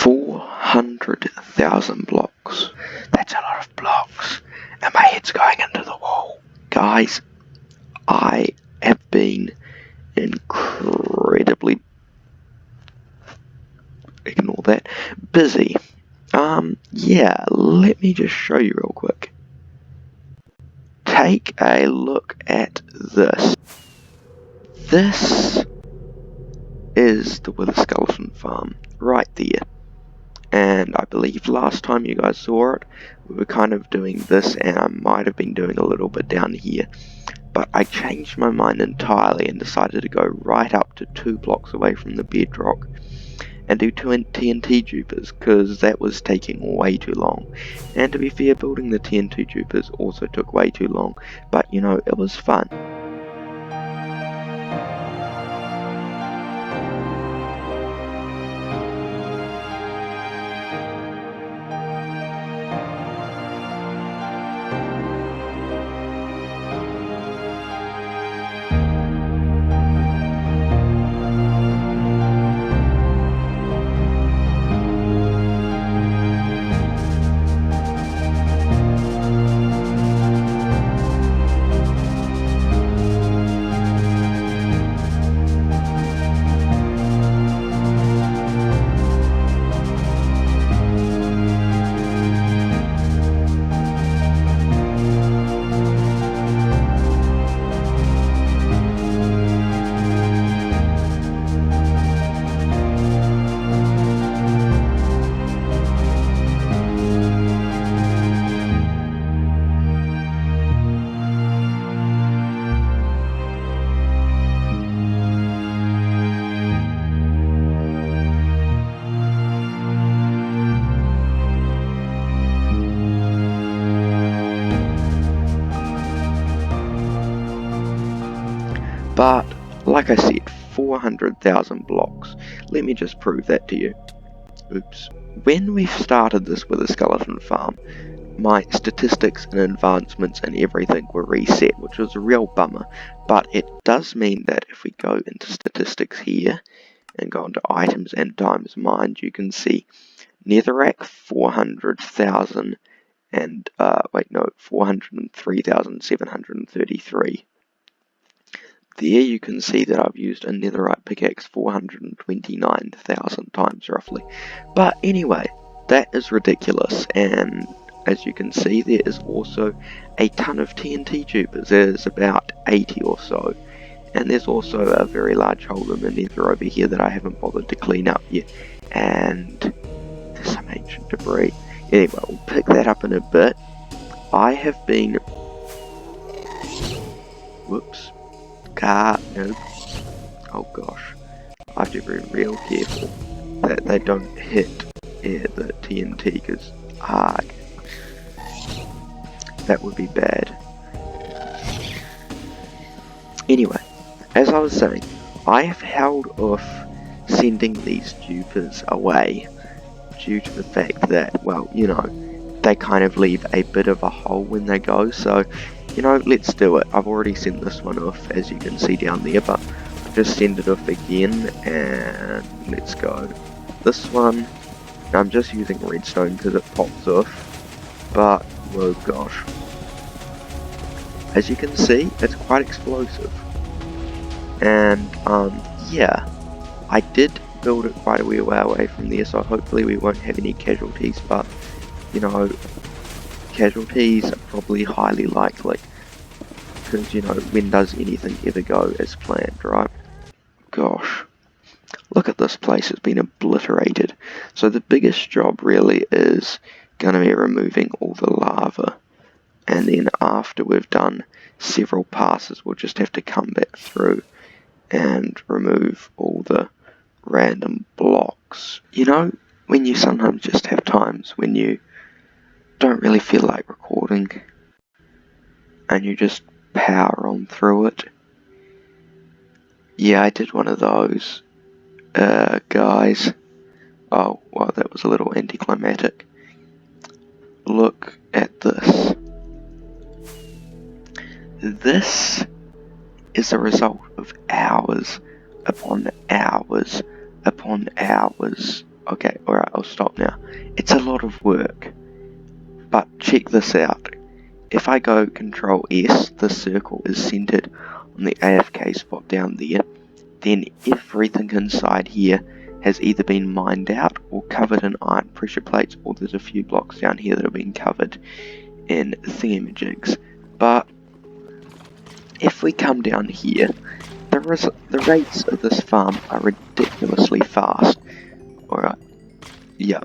400,000 blocks. That's a lot of blocks. And my head's going into the wall. Guys, I have been incredibly, ignore that, busy. Yeah, let me just show you real quick. Take a look at this. This is the Wither Skeleton farm, right there. And I believe last time you guys saw it, we were kind of doing this, and I might have been doing a little bit down here. But I changed my mind entirely and decided to go right up to 2 blocks away from the bedrock and do TNT dupers, because that was taking way too long. And to be fair, building the TNT dupers also took way too long, but you know, it was fun. But, like I said, 400,000 blocks. Let me just prove that to you. Oops. When we started this with a skeleton farm, my statistics and advancements and everything were reset, which was a real bummer. But it does mean that if we go into statistics here, and go into items and times mined, you can see netherrack 400,000 and, 403,733. There you can see that I've used a netherite pickaxe 429,000 times roughly. But anyway, that is ridiculous, and as you can see there is also a ton of TNT tubers. There's about 80 or so. And there's also a very large hole in the nether over here that I haven't bothered to clean up yet. And there's some ancient debris. Anyway, we'll pick that up in a bit. I have been... Whoops. No. Oh gosh. I have to be real careful that they don't hit the TNT, because that would be bad. Anyway, as I was saying, I have held off sending these dupers away due to the fact that, well, you know, they kind of leave a bit of a hole when they go, so, you know, let's do it. I've already sent this one off, as you can see down there, but I'll just send it off again, and let's go. This one, I'm just using redstone because it pops off, but, oh gosh. As you can see, it's quite explosive. And, yeah, I did build it quite a wee way away from there, so hopefully we won't have any casualties, but, you know, casualties are probably highly likely, because, you know, when does anything ever go as planned, right? Gosh, look at this place, it's been obliterated. So the biggest job really is going to be removing all the lava, and then after we've done several passes, we'll just have to come back through and remove all the random blocks. You know, when you sometimes just have times when you don't really feel like recording and you just power on through it. Yeah, I did one of those, guys. Oh, well, that was a little anticlimactic. Look at this. This is a result of hours upon hours upon hours Okay, alright, I'll stop now. It's a lot of work. But check this out. If I go Control S, the circle is centered on the AFK spot down there, then everything inside here has either been mined out or covered in iron pressure plates, or there's a few blocks down here that have been covered in thingamajigs. But if we come down here, the rates of this farm are ridiculously fast. Alright, yeah,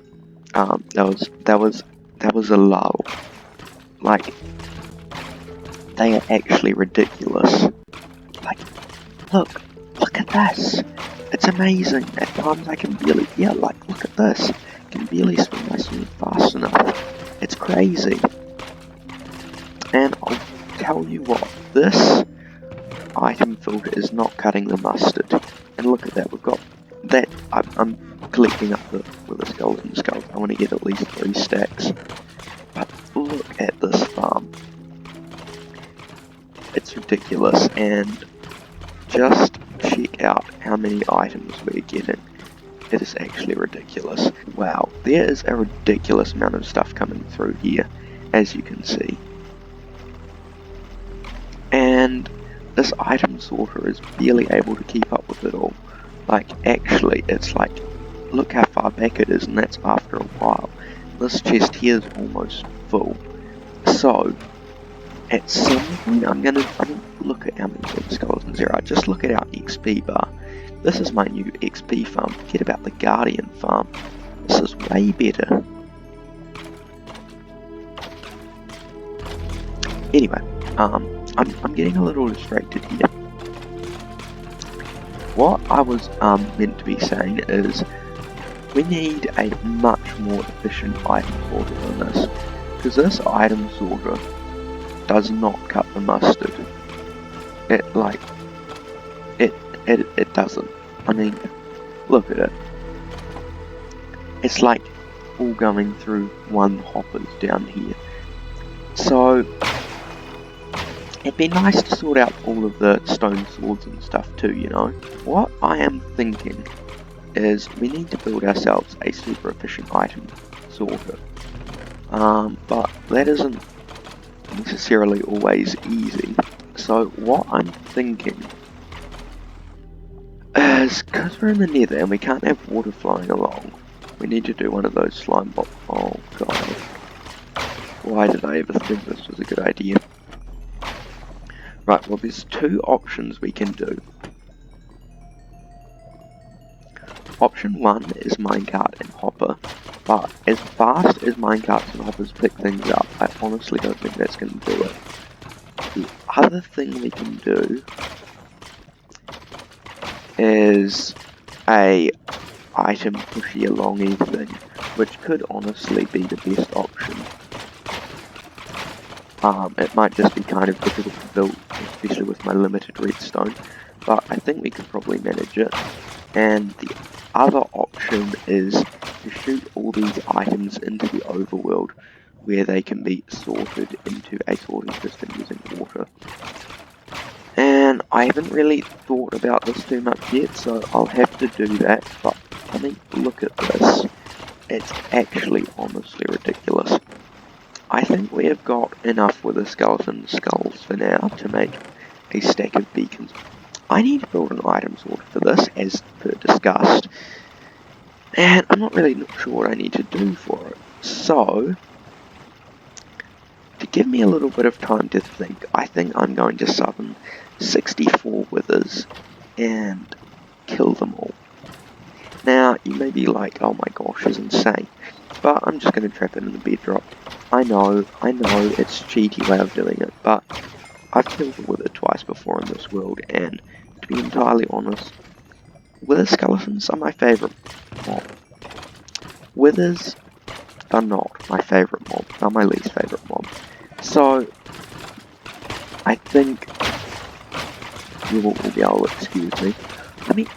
that was a lull. Like, they are actually ridiculous. Like, look at this. It's amazing. At times I can barely, yeah, like, look at this. I can barely spin my sword fast enough. It's crazy. And I'll tell you what, this item filter is not cutting the mustard. And look at that, we've got that. I'm collecting up the skeleton skulls. I want to get at least 3 stacks. But look at this farm. It's ridiculous, and just check out how many items we're getting. It is actually ridiculous. Wow, there is a ridiculous amount of stuff coming through here, as you can see. And this item sorter is barely able to keep up with it all. Like, actually, it's like, look how far back it is, and that's after a while. This chest here is almost full. So, at some point, I'm gonna look at how many skeletons there are. Just look at our XP bar. This is my new XP farm. Forget about the Guardian farm. This is way better. Anyway, I'm getting a little distracted here. What I was meant to be saying is we need a much more efficient item sorter than this, because this item sorter does not cut the mustard. It doesn't. I mean, look at it. It's like all going through one hoppers down here. So it'd be nice to sort out all of the stone swords and stuff too, you know. What I am thinking is we need to build ourselves a super efficient item sorter. But that isn't necessarily always easy. So what I'm thinking is, because we're in the nether and we can't have water flowing along, we need to do one of those slime box. Oh god. Why did I ever think this was a good idea? Right, well there's 2 options we can do. Option 1 is minecart and hopper, but as fast as minecarts and hoppers pick things up, I honestly don't think that's going to do it. The other thing we can do is a item pushy along thing, which could honestly be the best option. It might just be kind of difficult to build, especially with my limited redstone, but I think we could probably manage it. And the other option is to shoot all these items into the overworld, where they can be sorted into a sorting system using water. And I haven't really thought about this too much yet, so I'll have to do that. But I mean, look at this. It's actually honestly ridiculous. I think we have got enough with the skeleton skulls for now to make a stack of beacons. I need to build an item sorter for this, as per discussed, and I'm not really sure what I need to do for it. So, to give me a little bit of time to think, I think I'm going to summon 64 withers and kill them all. Now, you may be like, oh my gosh, it's insane, but I'm just going to trap it in the bedrock. I know, it's a cheaty way of doing it, but I've killed a wither twice before in this world, and to be entirely honest, wither skeletons are my favourite mob. Withers are not my favourite mob, they're my least favourite mob. So, I think you will be able to excuse me. I mean,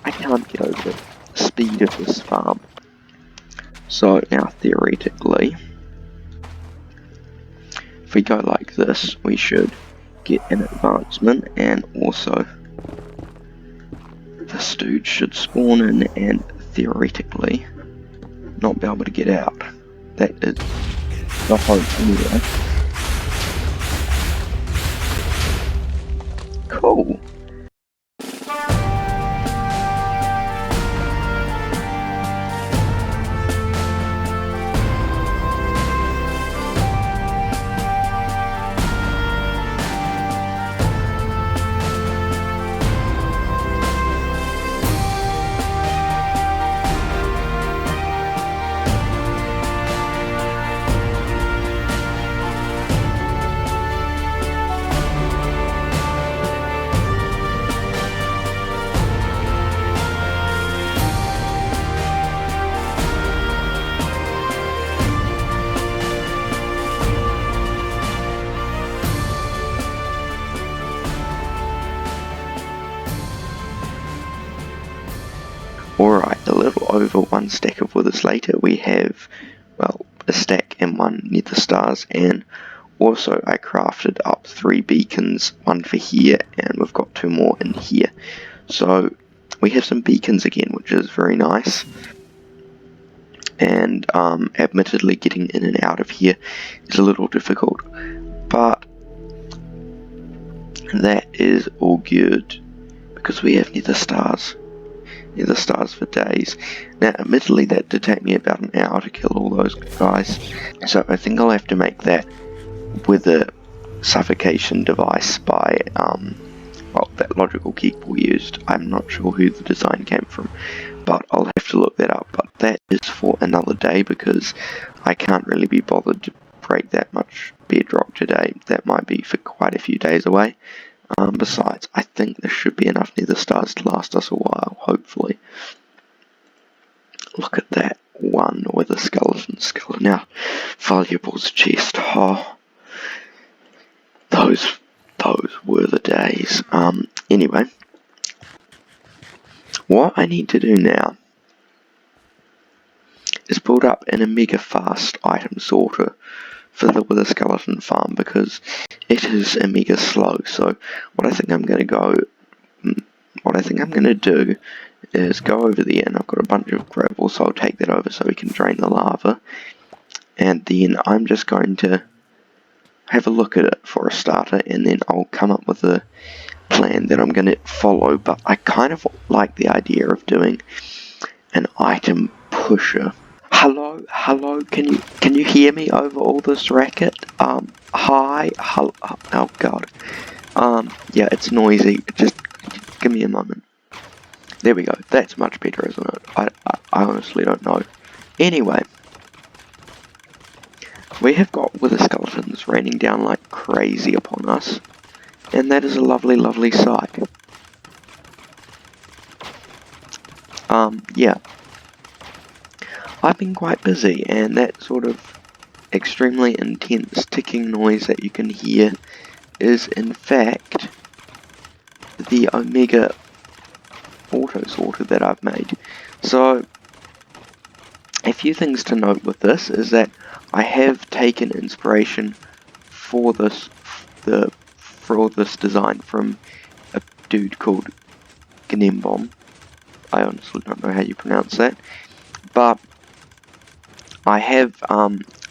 I can't get over the speed of this farm. So now theoretically, if we go like this, we should get an advancement, and also this dude should spawn in, and theoretically not be able to get out. That is the hope anyway. Cool. Alright, a little over 1 stack of withers later, we have, well, a stack and 1 nether stars, and also I crafted up 3 beacons, 1 for here, and we've got 2 more in here. So, we have some beacons again, which is very nice. And, admittedly getting in and out of here is a little difficult, but that is all good, because we have nether stars for days. Now, admittedly, that did take me about an hour to kill all those guys, so I think I'll have to make that with a suffocation device by, well, that logical geek we used. I'm not sure who the design came from, but I'll have to look that up. But that is for another day, because I can't really be bothered to break that much bedrock today. That might be for quite a few days away. Besides, I think there should be enough nether stars to last us a while, hopefully. Look at that, 1 with a skeleton skull. Now, valuables chest. Oh, those were the days. Anyway, what I need to do now is build up an mega fast item sorter for the wither skeleton farm, because it is mega slow. So what I think I'm going to do is go over there, and I've got a bunch of gravel, so I'll take that over so we can drain the lava, and then I'm just going to have a look at it for a starter, and then I'll come up with a plan that I'm going to follow. But I kind of like the idea of doing an item pusher. Hello, can you hear me over all this racket? Hi, hello, oh god. Yeah, it's noisy, just give me a moment. There we go, that's much better, isn't it? I honestly don't know. Anyway, we have got wither skeletons raining down like crazy upon us, and that is a lovely, lovely sight. Yeah. I've been quite busy, and that sort of extremely intense ticking noise that you can hear is in fact the Omega auto sorter that I've made. So a few things to note with this is that I have taken inspiration for this design from a dude called Gnembom. I honestly don't know how you pronounce that, but I have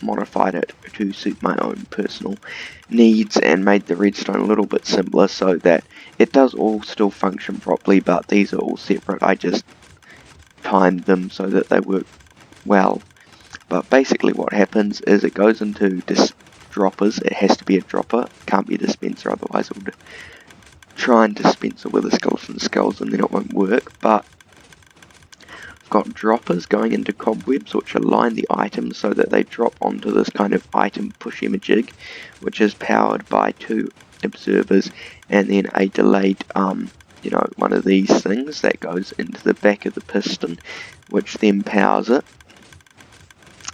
modified it to suit my own personal needs and made the redstone a little bit simpler so that it does all still function properly, but these are all separate. I just timed them so that they work well. But basically what happens is it goes into droppers. It has to be a dropper, can't be a dispenser, otherwise it would try and dispense it with a skeleton skulls and then it won't work. But got droppers going into cobwebs which align the items so that they drop onto this kind of item push jig, which is powered by 2 observers and then a delayed one of these things that goes into the back of the piston, which then powers it.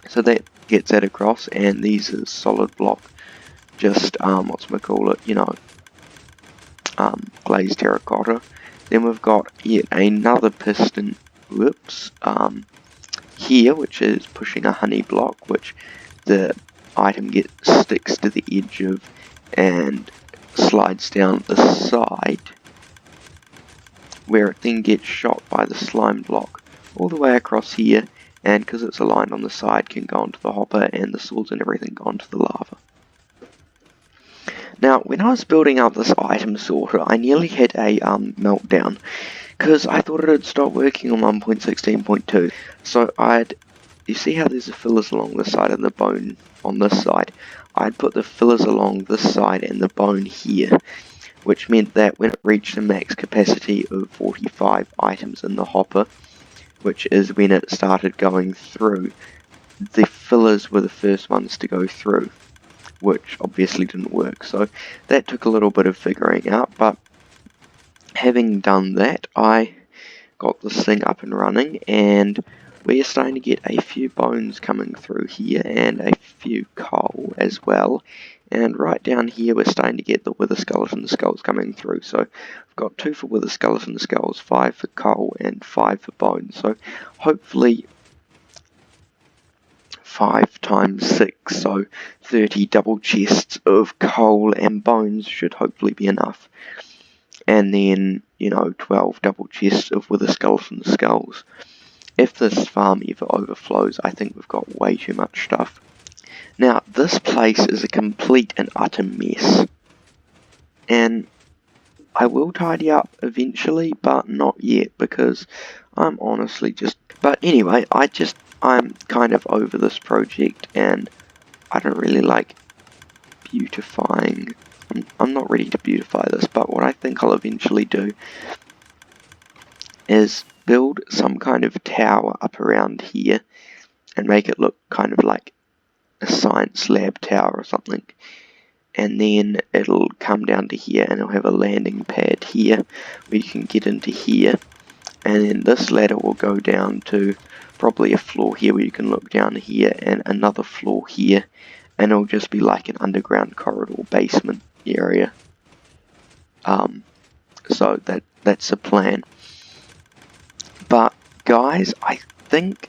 So that gets that across, and these are solid block, just glazed terracotta. Then we've got yet another piston here, which is pushing a honey block, which the item sticks to the edge of and slides down the side, where it then gets shot by the slime block, all the way across here, and because it's aligned on the side, can go onto the hopper, and the swords and everything go onto the lava. Now, when I was building up this item sorter, I nearly had a meltdown, because I thought it had stopped working on 1.16.2. So you see how there's the fillers along the side and the bone on this side? I'd put the fillers along this side and the bone here, which meant that when it reached the max capacity of 45 items in the hopper, which is when it started going through, the fillers were the first ones to go through, which obviously didn't work. So that took a little bit of figuring out, but having done that, I got this thing up and running, and we're starting to get a few bones coming through here and a few coal as well. And right down here we're starting to get the wither skeleton skulls coming through. So I've got 2 for wither skeleton skulls, 5 for coal and 5 for bones. So hopefully 5 times 6, so 30 double chests of coal and bones should hopefully be enough. And then, 12 double chests of wither skeleton skulls. If this farm ever overflows, I think we've got way too much stuff. Now, this place is a complete and utter mess. And I will tidy up eventually, but not yet, because I'm honestly just... But anyway, I'm kind of over this project, and I don't really like beautifying. I'm not ready to beautify this, but what I think I'll eventually do is build some kind of tower up around here and make it look kind of like a science lab tower or something. And then it'll come down to here and it'll have a landing pad here where you can get into here. And then this ladder will go down to probably a floor here where you can look down here and another floor here. And it'll just be like an underground corridor basement area. So that's the plan. But guys, I think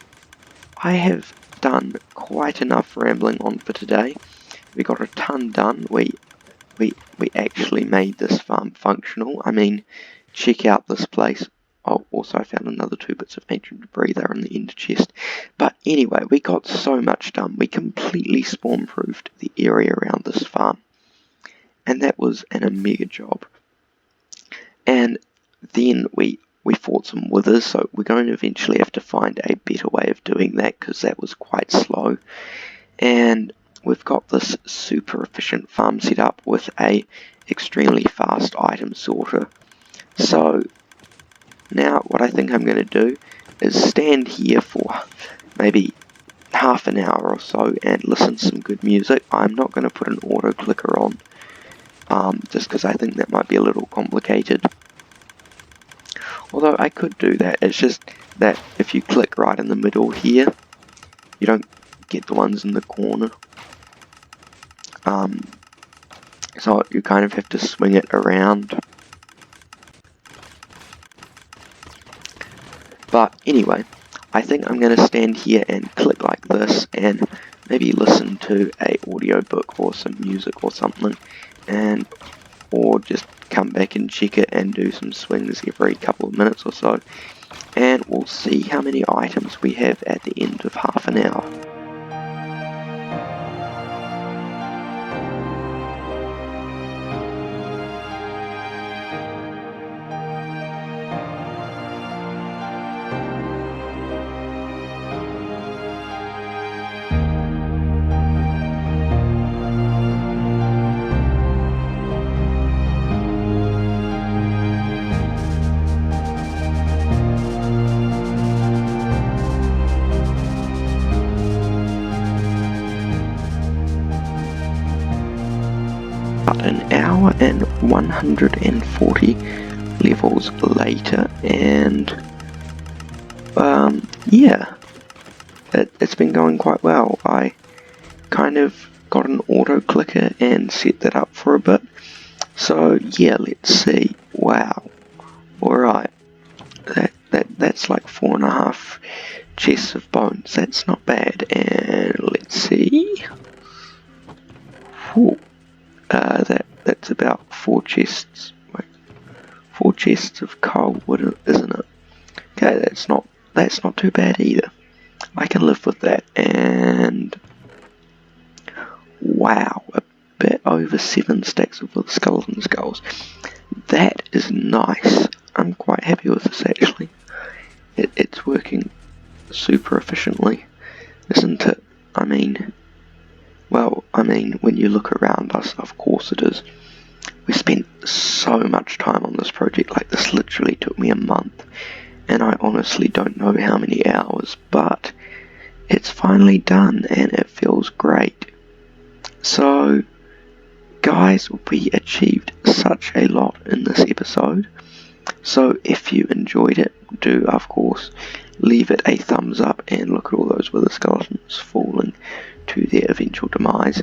I have done quite enough rambling on for today. We got a ton done. We actually made this farm functional. I mean, check out this place. Oh, also I found another 2 bits of ancient debris there in the ender chest. But anyway, we got so much done. We completely spawn-proofed the area around this farm. And that was a mega job. And then we fought some withers, so we're going to eventually have to find a better way of doing that, because that was quite slow. And we've got this super efficient farm set up with a extremely fast item sorter. So now what I think I'm going to do is stand here for maybe half an hour or so and listen to some good music. I'm not going to put an auto clicker on, just because I think that might be a little complicated. Although I could do that, it's just that if you click right in the middle here, you don't get the ones in the corner. So you kind of have to swing it around. But anyway, I think I'm going to stand here and click like this and maybe listen to a audiobook or some music or something, or just come back and check it and do some swings every couple of minutes or so, and we'll see how many items we have at the end of half an hour. An hour and 140 levels later, and yeah, it's been going quite well. I kind of got an auto clicker and set that up for a bit. So yeah, let's see. Wow. Alright. That's like 4.5 chests of bones. That's not bad. And let's see. Whew. That's about 4 chests. Wait, 4 chests of coal, isn't it? Okay, that's not that's not too bad either. I can live with that. And wow, a bit over 7 stacks of skeleton skulls. That is nice. I'm quite happy with this actually. It's working super efficiently, isn't it? I mean, when you look around us, of course it is. We spent so much time on this project, like this literally took me a month, and I honestly don't know how many hours, but it's finally done and it feels great. So, guys, we achieved such a lot in this episode. So if you enjoyed it, do of course leave it a thumbs up and look at all those wither skeletons falling to their eventual demise.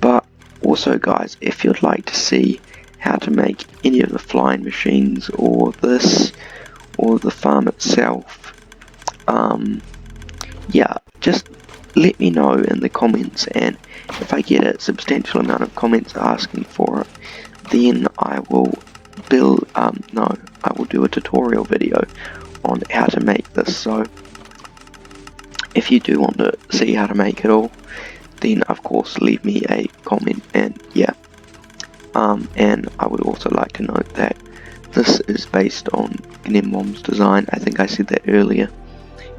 But also guys, if you'd like to see how to make any of the flying machines or this or the farm itself, yeah, just let me know in the comments, and if I get a substantial amount of comments asking for it, then I will I will do a tutorial video on how to make this. So if you do want to see how to make it all, then of course leave me a comment, and yeah. And I would also like to note that this is based on Gnemom's design. I think I said that earlier.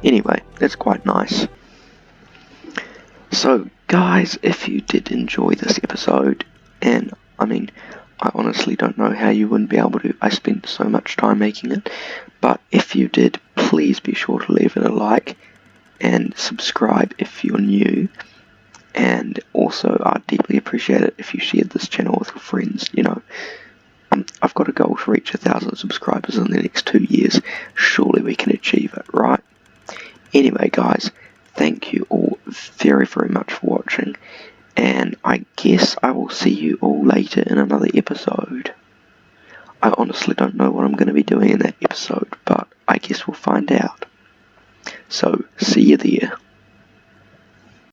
Anyway, that's quite nice. So guys, if you did enjoy this episode, and I honestly don't know how you wouldn't be able to. I spent so much time making it. But if you did, please be sure to leave it a like and subscribe if you're new. And also, I'd deeply appreciate it if you shared this channel with your friends. You know, I've got a goal to reach 1,000 subscribers in the next 2 years. Surely we can achieve it, right? Anyway, guys, thank you all very, very much for watching. And I guess I will see you all later in another episode. I honestly don't know what I'm going to be doing in that episode, but I guess we'll find out. So, see you there.